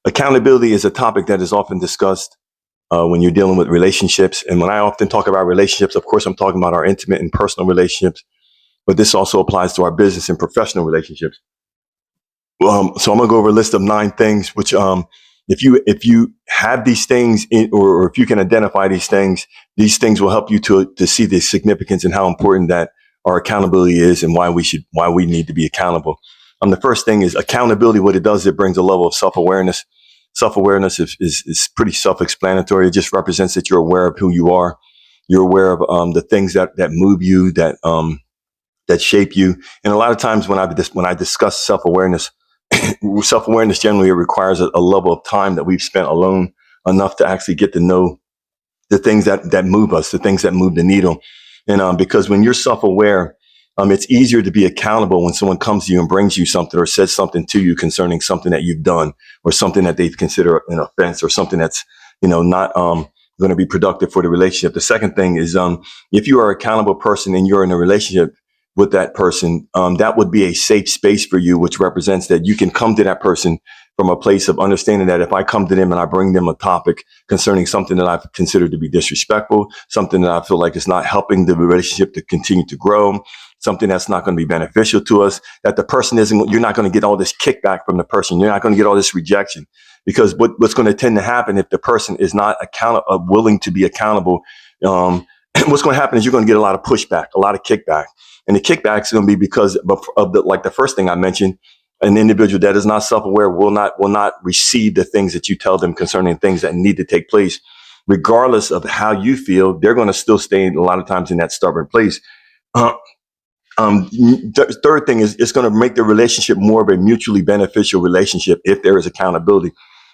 Accountability is a topic that is often discussed when you're dealing with relationships. And when I often talk about relationships, of course, I'm talking about our intimate and personal relationships, but this also applies to our business and professional relationships. So I'm going to go over a list of 9 things, which if you have these things or if you can identify these things will help you to see the significance and how important that our accountability is and why we need to be accountable. The first thing is accountability. What it does, it brings a level of self-awareness. Self-awareness is pretty self-explanatory. It just represents that you're aware of who you are. You're aware of the things that move you, that shape you. And a lot of times when I discuss self-awareness, self-awareness generally, it requires a level of time that we've spent alone enough to actually get to know the things that move us, the things that move the needle. And because when you're self-aware, it's easier to be accountable when someone comes to you and brings you something or says something to you concerning something that you've done or something that they've considered an offense or something that's, not going to be productive for the relationship. The second thing is, if you are an accountable person and you're in a relationship with that person, that would be a safe space for you, which represents that you can come to that person from a place of understanding that if I come to them and I bring them a topic concerning something that I've considered to be disrespectful, something that I feel like is not helping the relationship to continue to grow, something that's not going to be beneficial to us, that the person you're not going to get all this kickback from the person. You're not going to get all this rejection, because what's going to tend to happen if the person is not willing to be accountable, what's going to happen is you're going to get a lot of pushback, a lot of kickback. And the kickback is going to be because of the first thing I mentioned. An individual that is not self-aware will not receive the things that you tell them concerning things that need to take place. Regardless of how you feel, they're going to still stay a lot of times in that stubborn place. Third thing is it's going to make the relationship more of a mutually beneficial relationship if there is accountability,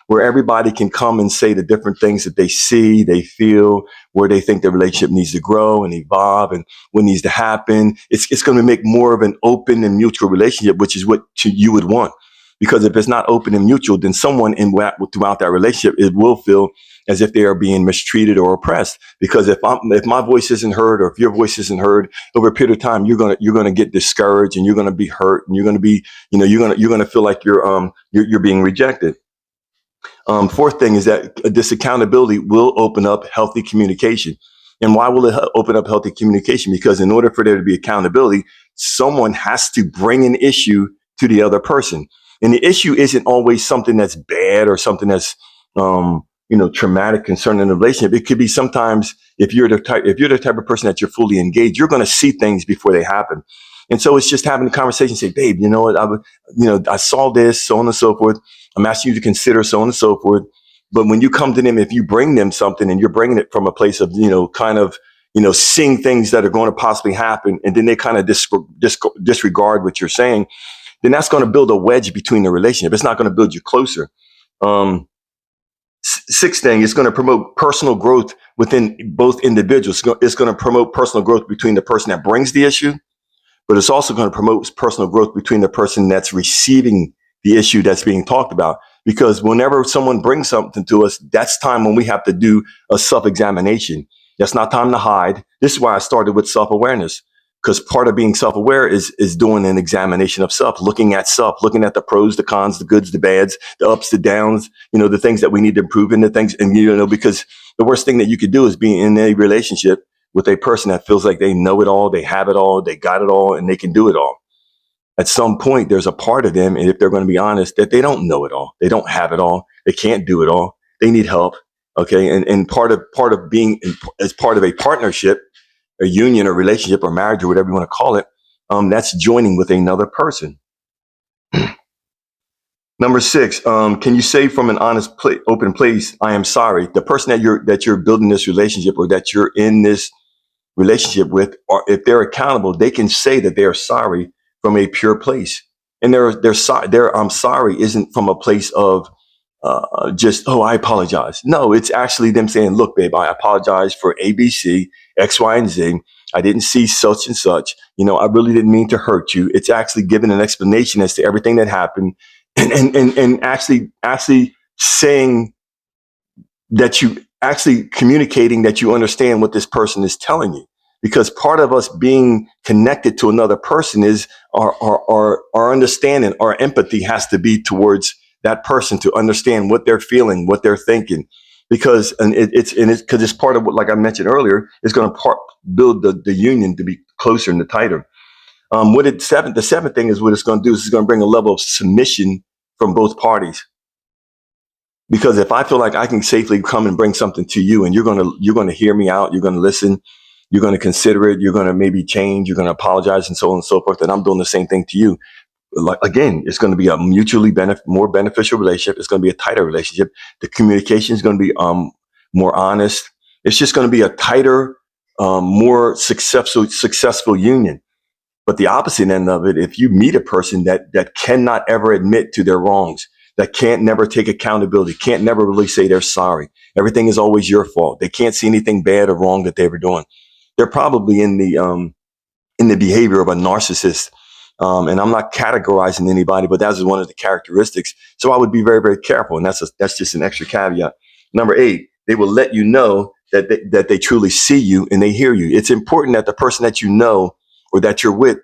where everybody can come and say the different things that they see, they feel, where they think the relationship needs to grow and evolve and what needs to happen. It's going to make more of an open and mutual relationship, which is what you would want. Because if it's not open and mutual, then someone throughout that relationship, it will feel as if they are being mistreated or oppressed. Because if my voice isn't heard, or if your voice isn't heard over a period of time, you're gonna get discouraged and you're gonna be hurt and you're gonna be, you're gonna feel like you're being rejected. Fourth thing is that this accountability will open up healthy communication. And why will it open up healthy communication? Because in order for there to be accountability, someone has to bring an issue to the other person. And the issue isn't always something that's bad or something that's, traumatic concerning the relationship. It could be sometimes if you're the type of person that you're fully engaged, you're going to see things before they happen. And so it's just having a conversation, say, babe, you know what, I saw this, so on and so forth. I'm asking you to consider so on and so forth. But when you come to them, if you bring them something and you're bringing it from a place of, seeing things that are going to possibly happen, and then they kind of disregard what you're saying, then that's going to build a wedge between the relationship. It's not going to build you closer. Sixth thing, it's going to promote personal growth within both individuals. It's going to promote personal growth between the person that brings the issue, but it's also going to promote personal growth between the person that's receiving the issue that's being talked about. Because whenever someone brings something to us, that's time when we have to do a self-examination. That's not time to hide. This is why I started with self-awareness, because part of being self-aware is doing an examination of self, looking at self, looking at the pros, the cons, the goods, the bads, the ups, the downs, the things that we need to improve in the things. And, because the worst thing that you could do is be in a relationship with a person that feels like they know it all, they have it all, they got it all, and they can do it all. At some point, there's a part of them, and if they're going to be honest, that they don't know it all. They don't have it all. They can't do it all. They need help. Okay. And part of being as part of a partnership, a union or relationship or marriage or whatever you want to call it, that's joining with another person. Number 6, can you say from an honest, open place, I am sorry? The person that you're building this relationship or that you're in this relationship with, or if they're accountable, they can say that they are sorry from a pure place. And their I'm sorry isn't from a place of just, oh, I apologize. No, it's actually them saying, look, babe, I apologize for A, B, C, X, Y, and Z. I didn't see such and such. I really didn't mean to hurt you. It's actually giving an explanation as to everything that happened, and actually saying that you actually communicating that you understand what this person is telling you. Because part of us being connected to another person is our understanding, our empathy has to be towards that person to understand what they're feeling, what they're thinking, because it's part of what, like I mentioned earlier, it's going to build the union to be closer and tighter. The seventh thing is what it's going to do is it's going to bring a level of submission from both parties. Because if I feel like I can safely come and bring something to you, and you're gonna hear me out, you're gonna listen, you're gonna consider it, you're gonna maybe change, you're gonna apologize, and so on and so forth, and I'm doing the same thing to you. Like again, it's going to be a mutually more beneficial relationship. It's going to be a tighter relationship. The communication is going to be more honest. It's just going to be a tighter, more successful union. But the opposite end of it, if you meet a person that cannot ever admit to their wrongs, that can't never take accountability, can't never really say they're sorry, everything is always your fault. They can't see anything bad or wrong that they were doing. They're probably in the behavior of a narcissist. And I'm not categorizing anybody, but that's one of the characteristics. So I would be very, very careful. And that's just an extra caveat. Number 8, they will let you know that they truly see you and they hear you. It's important that the person that you know or that you're with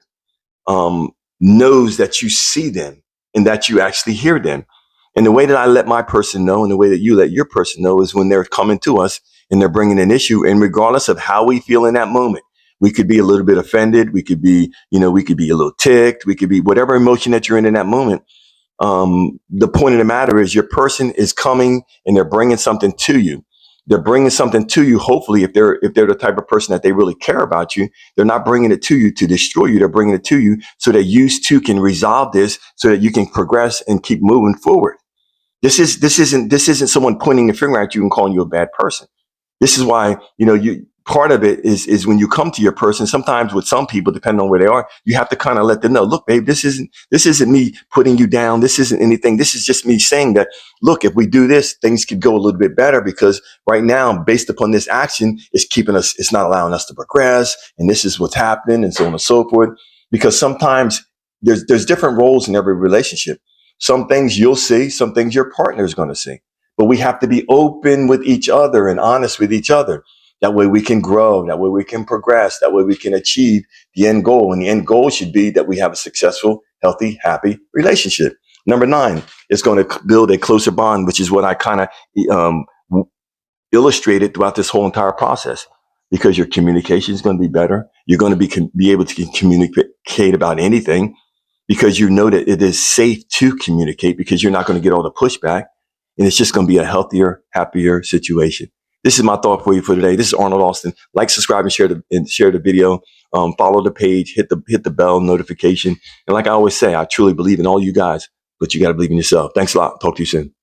knows that you see them and that you actually hear them. And the way that I let my person know and the way that you let your person know is when they're coming to us and they're bringing an issue. And regardless of how we feel in that moment, we could be a little bit offended. We could be a little ticked. We could be whatever emotion that you're in that moment. The point of the matter is your person is coming and they're bringing something to you. They're bringing something to you. Hopefully, if they're the type of person that they really care about you, they're not bringing it to you to destroy you. They're bringing it to you so that you too can resolve this, so that you can progress and keep moving forward. This isn't someone pointing the finger at you and calling you a bad person. This is why, part of it is when you come to your person, sometimes with some people, depending on where they are, you have to kind of let them know, look, babe, this isn't me putting you down. This isn't anything. This is just me saying that, look, if we do this, things could go a little bit better, because right now, based upon this action, it's not allowing us to progress. And this is what's happening, and so on and so forth. Because sometimes there's different roles in every relationship. Some things you'll see, some things your partner is going to see. But we have to be open with each other and honest with each other. That way we can grow. That way we can progress. That way we can achieve the end goal. And the end goal should be that we have a successful, healthy, happy relationship. Number 9, it's going to build a closer bond, which is what I kind of illustrated throughout this whole entire process. Because your communication is going to be better. You're going to be able to communicate about anything, because you know that it is safe to communicate, because you're not going to get all the pushback. And it's just going to be a healthier, happier situation. This is my thought for you for today. This is Arnold Austin. Like, subscribe, and share the video. Follow the page, hit the bell notification. And like I always say, I truly believe in all you guys, but you got to believe in yourself. Thanks a lot. Talk to you soon.